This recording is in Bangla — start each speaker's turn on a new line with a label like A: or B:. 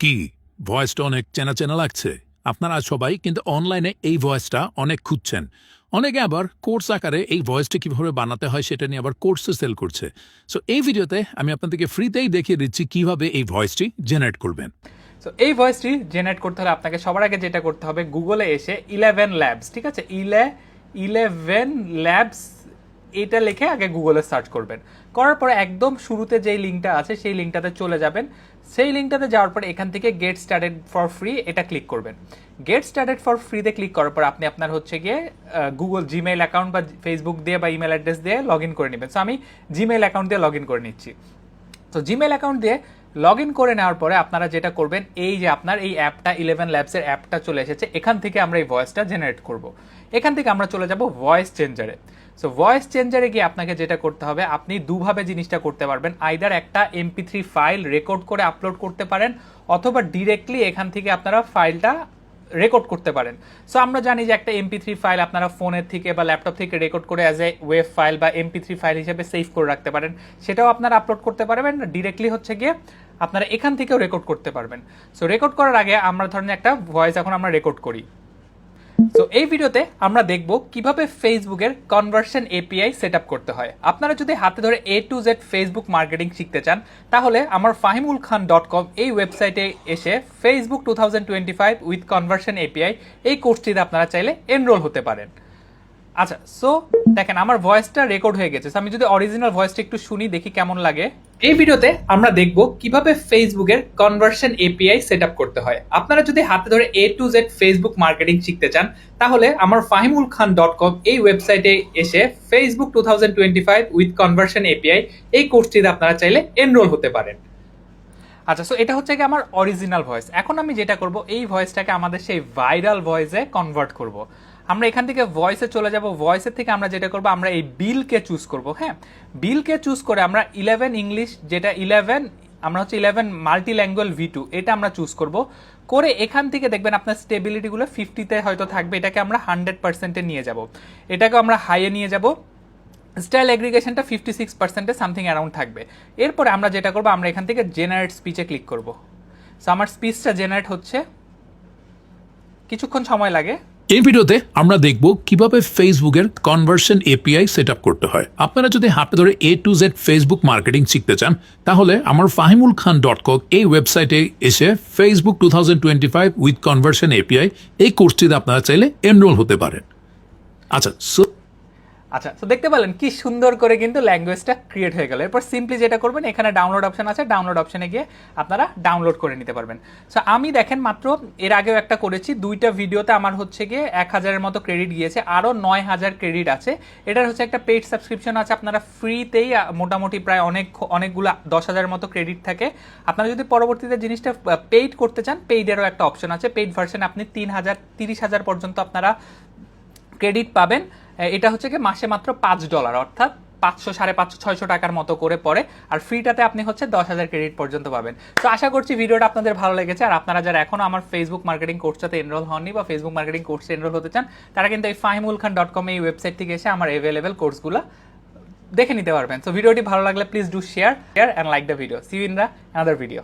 A: কি ভয়েসটা অনেক চেনা চেনা লাগছে? আপনারা সবাই কিন্তু অনলাইনে এই ভয়েসটা অনেক খুঁজছেন। অনেকে আবার কোর্স আকারে এই ভয়েসটা কিভাবে বানাতে হয় সেটা নিয়ে আবার কোর্সে সেল করছে। সো এই ভিডিওতে আমি আপনাদেরকে ফ্রিতেই দেখিয়ে দিচ্ছি কিভাবে এই ভয়েসটি জেনারেট করবেন।
B: সো এই ভয়েসটি জেনারেট করতে হলে আপনাকে সবার আগে যেটা করতে হবে, গুগলে এসে 11 ল্যাবস, ঠিক আছে, 11 ল্যাবস এটা লিখে আগে গুগলে সার্চ করবেন। করার পরে একদম শুরুতে যেই লিঙ্কটা আছে সেই লিঙ্কটাতে চলে যাবেন। সেই লিঙ্কটাতে যাওয়ার পরে এখান থেকে গেট স্টার্টেড ফর ফ্রি এটা ক্লিক করবেন। গেট স্টার্টেড ফর ফ্রিতে ক্লিক করার পর আপনি আপনার হচ্ছে গিয়ে গুগল জিমেইল অ্যাকাউন্ট বা ফেসবুক দিয়ে বা ইমেল অ্যাড্রেস দিয়ে লগ ইন করে নেবেন। সো আমি জিমেইল অ্যাকাউন্ট দিয়ে লগ ইন করে নিচ্ছি। তো জিমেল অ্যাকাউন্ট দিয়ে লগ ইন করে নেওয়ার পরে আপনারা যেটা করবেন, এই যে আপনার এই অ্যাপটা 11 ল্যাবসের অ্যাপটা চলে এসেছে, এখান থেকে আমরা এই ভয়েসটা জেনারেট করব। এখান থেকে আমরা চলে যাব ভয়েস চেঞ্জারে। সো ভয়েস চেঞ্জারে গিয়ে আপনাকে যেটা করতে হবে, আপনি দুভাবে জিনিসটা করতে পারবেন। আইদার একটা MP3 ফাইল রেকর্ড করে আপলোড করতে পারেন, অথবা ডিরেক্টলি এখান থেকে আপনারা ফাইলটা রেকর্ড করতে পারেন। সো আমরা জানি যে একটা MP3 ফাইল আপনারা ফোনের থেকে বা ল্যাপটপ থেকে রেকর্ড করে অ্যাজ এ ওয়েব ফাইল বা MP3 ফাইল হিসেবে সেভ করে রাখতে পারেন, সেটাও আপনারা আপলোড করতে পারবেন। ডিরেক্টলি হচ্ছে গিয়ে আপনারা এখান থেকেও রেকর্ড করতে পারবেন। সো রেকর্ড করার আগে আমরা ধরেন একটা ভয়েস এখন আমরা রেকর্ড করি। সো এই ভিডিওতে আমরা দেখব কিভাবে ফেসবুকের কনভার্সন এপিআই সেট আপ করতে হয়। আপনারা যদি হাতে ধরে A to Z Facebook marketing শিখতে চান, তাহলে আমার fahimulkhan.com এই ওয়েবসাইটে এসে ফেসবুক 2025 উইথ কনভার্সন এপিআই এই কোর্সটিতে আপনারা চাইলে এনরোল হতে পারেন। আচ্ছা, সো দেখেন আমার ভয়েসটা রেকর্ড হয়ে গেছে। আমি যদি অরিজিনাল ভয়েসটা একটু শুনি, দেখি কেমন লাগে। এই ভিডিওতে আমরা দেখব কিভাবে ফেসবুকের কনভার্সন এপিআই সেট আপ করতে হয়। আপনারা যদি হাতে ধরে A to Z Facebook marketing শিখতে চান, তাহলে আমার fahimulkhan.com এই ওয়েবসাইটে এসে ফেসবুক 2025 উইথ কনভার্সন এপিআই এই কোর্সটিতে আপনারা চাইলে এনরোল হতে পারেন। আচ্ছা, সো এটা হচ্ছে কি আমার অরিজিনাল ভয়েস। এখন আমি যেটা করব, এই ভয়েসটাকে আমাদের সেই ভাইরাল ভয়েসে কনভার্ট করব। আমরা এখান থেকে ভয়েসে চলে যাব। ভয়েসের থেকে আমরা যেটা করব, আমরা এই বিলকে চুজ করব। হ্যাঁ, বিলকে চুজ করে আমরা 11 ইংলিশ, যেটা 11 আমরা হচ্ছে 11 মাল্টি ল্যাঙ্গুয়েজ V2 এটা আমরা চুজ করব। করে এখান থেকে দেখবেন আপনার স্টেবিলিটিগুলো 50তে হয়তো থাকবে, এটাকে আমরা 100%-এ নিয়ে যাব। এটাকে আমরা হাইয়ে নিয়ে যাব। স্টাইল এগ্রিগেশনটা 56%-এ সামথিং অ্যারাউন্ড থাকবে। এরপরে আমরা যেটা করবো, আমরা এখান থেকে জেনারেট স্পিচে ক্লিক করব। সো আমার স্পিচটা জেনারেট হচ্ছে, কিছুক্ষণ সময় লাগে।
A: এই ভিডিওতে আমরা দেখব কিভাবে ফেসবুকের কনভার্সন এপিআই সেট আপ করতে হয়। আপনারা যদি হাতে ধরে A to Z Facebook marketing শিখতে চান, তাহলে আমার fahimulkhan.com এই ওয়েবসাইটে এসে ফেসবুক 2025 উইথ কনভার্সন এপিআই এই কোর্সটিতে আপনারা চাইলে এনরোল হতে পারেন।
B: আচ্ছা, তো দেখতে পেলেন কি সুন্দর করে কিন্তু ল্যাঙ্গুয়েজটা ক্রিয়েট হয়ে গেল। এরপর সিম্পলি যেটা করবেন, এখানে ডাউনলোড অপশন আছে, ডাউনলোড অপশনে গিয়ে আপনারা ডাউনলোড করে নিতে পারবেন। সো আমি দেখেন মাত্র এর আগেও একটা করেছি, দুইটা ভিডিওতে আমার হচ্ছে গিয়ে 1000-এর মতো ক্রেডিট গিয়েছে, আরও 9000 ক্রেডিট আছে। এটার হচ্ছে একটা পেইড সাবস্ক্রিপশন আছে, আপনারা ফ্রিতেই মোটামুটি প্রায় অনেকগুলো 10,000-এর মতো ক্রেডিট থাকে। আপনারা যদি পরবর্তীতে জিনিসটা পেইড করতে চান, পেইডেরও একটা অপশন আছে। পেইড ভার্সনে আপনি 30,000 পর্যন্ত আপনারা ক্রেডিট পাবেন। এটা হচ্ছে কি মাসে মাত্র $5, অর্থাৎ 500, 550, 600 টাকার মতো করে পড়ে। আর ফ্রিটাতে আপনি হচ্ছে 10,000 ক্রেডিট পর্যন্ত পাবেন। তো আশা করছি ভিডিওটা আপনাদের ভালো লেগেছে। আর আপনারা যারা এখনো আমার ফেসবুক মার্কেটিং কোর্সটাতে এনরোল হননি বা ফেসবুক মার্কেটিং কোর্সে এনরোল হতে চান, তারা কিন্তু এই fahimulkhan.com এই ওয়েবসাইট থেকে এসে আমার অ্যাভেলেবেল কোর্সগুলো দেখে নিতে পারবেন। সো ভিডিওটি ভালো লাগলে please do share and like the video. See you in the another video.